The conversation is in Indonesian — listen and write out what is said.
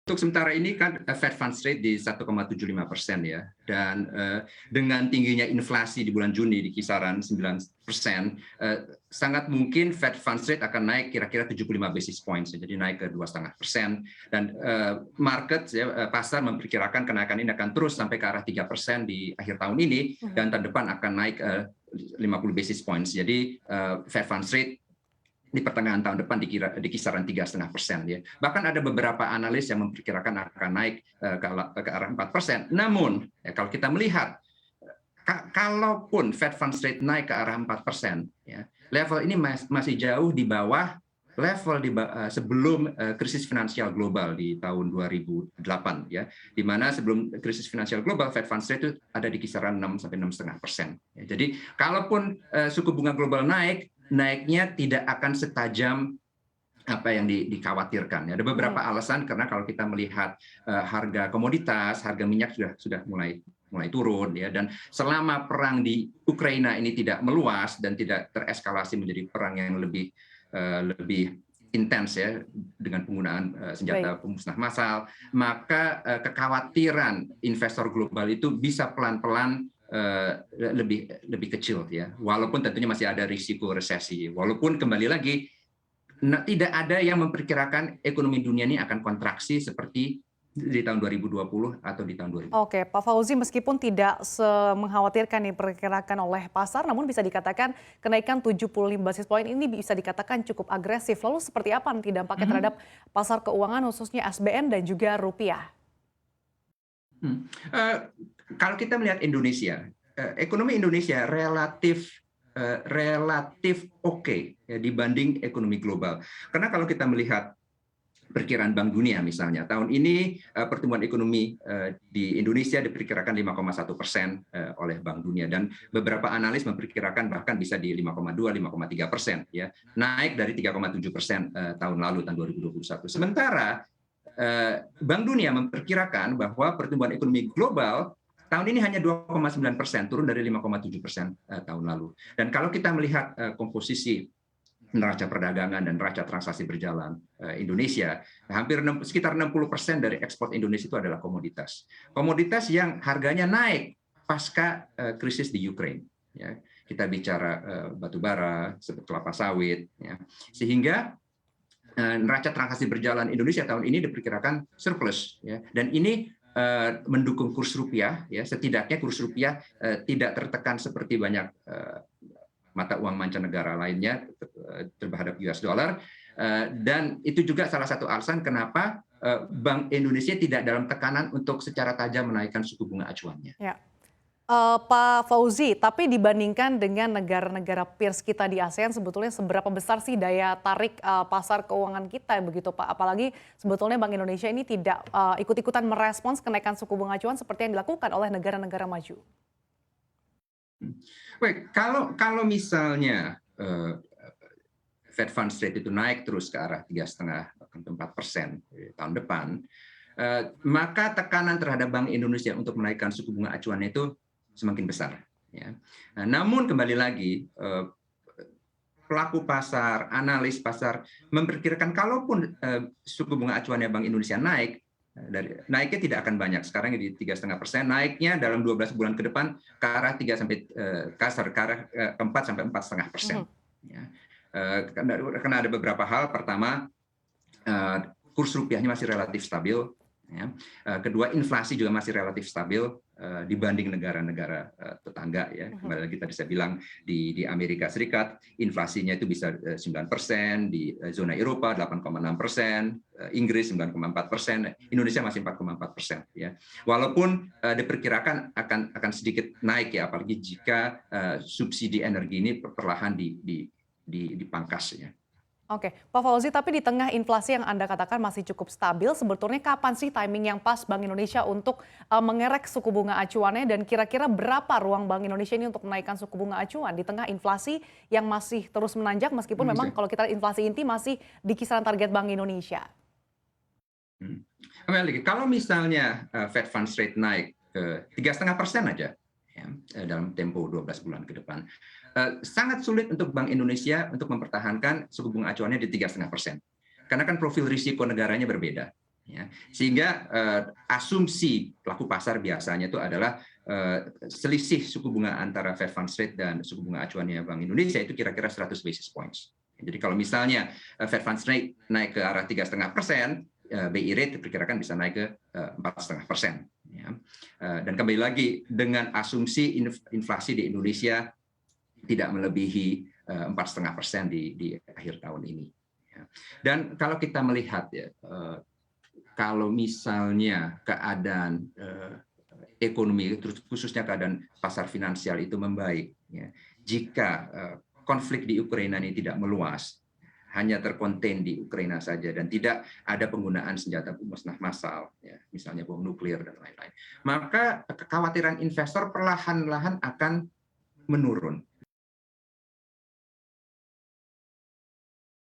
Untuk sementara ini kan Fed Funds Rate di 1,75% ya, dan dengan tingginya inflasi di bulan Juni di kisaran 9%, sangat mungkin Fed Funds Rate akan naik kira-kira 75 basis points, jadi naik ke 2,5%, dan market ya, pasar memperkirakan kenaikan ini akan terus sampai ke arah 3% di akhir tahun ini, dan tahun depan akan naik 50 basis points. Jadi Fed Funds Rate di pertengahan tahun depan di kisaran 3,5% ya. Bahkan ada beberapa analis yang memperkirakan akan naik ke arah 4%. Namun ya, kalau kita melihat kalaupun Fed Funds Rate naik ke arah 4%, ya, level ini masih jauh di bawah level sebelum krisis finansial global di tahun 2008 ya, di mana sebelum krisis finansial global Fed Funds Rate itu ada di kisaran 6 sampai 6,5%. Ya, jadi kalaupun suku bunga global naiknya tidak akan setajam apa yang dikhawatirkan. Ada beberapa alasan, karena kalau kita melihat harga komoditas, harga minyak sudah mulai turun ya, dan selama perang di Ukraina ini tidak meluas dan tidak tereskalasi menjadi perang yang lebih intens ya, dengan penggunaan senjata pemusnah massal, maka kekhawatiran investor global itu bisa pelan-pelan lebih kecil ya, walaupun tentunya masih ada risiko resesi, walaupun kembali lagi tidak ada yang memperkirakan ekonomi dunia ini akan kontraksi seperti di tahun 2020 atau di tahun 2000. Oke, Pak Fauzi, meskipun tidak mengkhawatirkan yang diperkirakan oleh pasar, namun bisa dikatakan kenaikan 75 basis poin ini bisa dikatakan cukup agresif. Lalu seperti apa nanti dampaknya terhadap pasar keuangan khususnya SBN dan juga rupiah? Kalau kita melihat Indonesia, ekonomi Indonesia relatif oke ya, dibanding ekonomi global. Karena kalau kita melihat perkiraan Bank Dunia misalnya, tahun ini pertumbuhan ekonomi di Indonesia diperkirakan 5,1% oleh Bank Dunia, dan beberapa analis memperkirakan bahkan bisa di 5,2-5,3% ya, naik dari 3,7% tahun lalu, tahun 2021. Sementara Bank Dunia memperkirakan bahwa pertumbuhan ekonomi global tahun ini hanya 2,9%, turun dari 5,7% tahun lalu. Dan kalau kita melihat komposisi neraca perdagangan dan neraca transaksi berjalan Indonesia, sekitar 60% dari ekspor Indonesia itu adalah komoditas. Komoditas yang harganya naik pasca krisis di Ukraina. Ya. Kita bicara batu bara, kelapa sawit, ya. Sehingga neraca transaksi berjalan Indonesia tahun ini diperkirakan surplus, ya, dan ini mendukung kurs rupiah, ya, setidaknya kurs rupiah tidak tertekan seperti banyak mata uang mancanegara lainnya terhadap US dollar, dan itu juga salah satu alasan kenapa Bank Indonesia tidak dalam tekanan untuk secara tajam menaikkan suku bunga acuannya. Ya. Pak Fauzi, tapi dibandingkan dengan negara-negara peers kita di ASEAN, sebetulnya seberapa besar sih daya tarik pasar keuangan kita begitu Pak? Apalagi sebetulnya Bank Indonesia ini tidak ikut-ikutan merespons kenaikan suku bunga acuan seperti yang dilakukan oleh negara-negara maju. Baik, kalau misalnya Fed Funds Rate itu naik terus ke arah 3,5-4% tahun depan, maka tekanan terhadap Bank Indonesia untuk menaikkan suku bunga acuan itu semakin besar. Ya. Namun kembali lagi, pelaku pasar, analis pasar memperkirakan kalaupun suku bunga acuannya Bank Indonesia naiknya tidak akan banyak. Sekarang di 3,5%, naiknya dalam 12 bulan ke depan ke arah 4 sampai 4,5%. Ya. Karena ada beberapa hal. Pertama, kurs rupiahnya masih relatif stabil. Ya. Kedua, inflasi juga masih relatif stabil dibanding negara-negara tetangga. Ya. Kembali lagi tadi saya bilang di Amerika Serikat inflasinya itu bisa 9%, di zona Eropa 8,6%, Inggris 9,4%, Indonesia masih 4,4%. Ya. Walaupun diperkirakan akan sedikit naik ya, apalagi jika subsidi energi ini perlahan dipangkas ya. Oke, Pak Fauzi, tapi di tengah inflasi yang Anda katakan masih cukup stabil, sebetulnya kapan sih timing yang pas Bank Indonesia untuk mengerek suku bunga acuannya, dan kira-kira berapa ruang Bank Indonesia ini untuk menaikkan suku bunga acuan di tengah inflasi yang masih terus menanjak, meskipun memang kalau kita lihat inflasi inti masih di kisaran target Bank Indonesia? Kalau misalnya Fed Funds Rate naik ke 3,5% aja ya, dalam tempo 12 bulan ke depan, sangat sulit untuk Bank Indonesia untuk mempertahankan suku bunga acuannya di 3,5%. Karena kan profil risiko negaranya berbeda. Ya. Sehingga asumsi pelaku pasar biasanya itu adalah selisih suku bunga antara Fed Funds Rate dan suku bunga acuannya Bank Indonesia itu kira-kira 100 basis points. Jadi kalau misalnya Fed Funds Rate naik ke arah 3,5%, BI rate diperkirakan bisa naik ke 4,5%. Ya. Dan kembali lagi dengan asumsi inflasi di Indonesia tidak melebihi 4,5% di akhir tahun ini. Ya. Dan kalau kita melihat ya, kalau misalnya keadaan ekonomi, khususnya keadaan pasar finansial itu membaik, ya, jika konflik di Ukraina ini tidak meluas, hanya terkonten di Ukraina saja dan tidak ada penggunaan senjata musnah massal, ya, misalnya bom nuklir dan lain-lain, maka kekhawatiran investor perlahan-lahan akan menurun.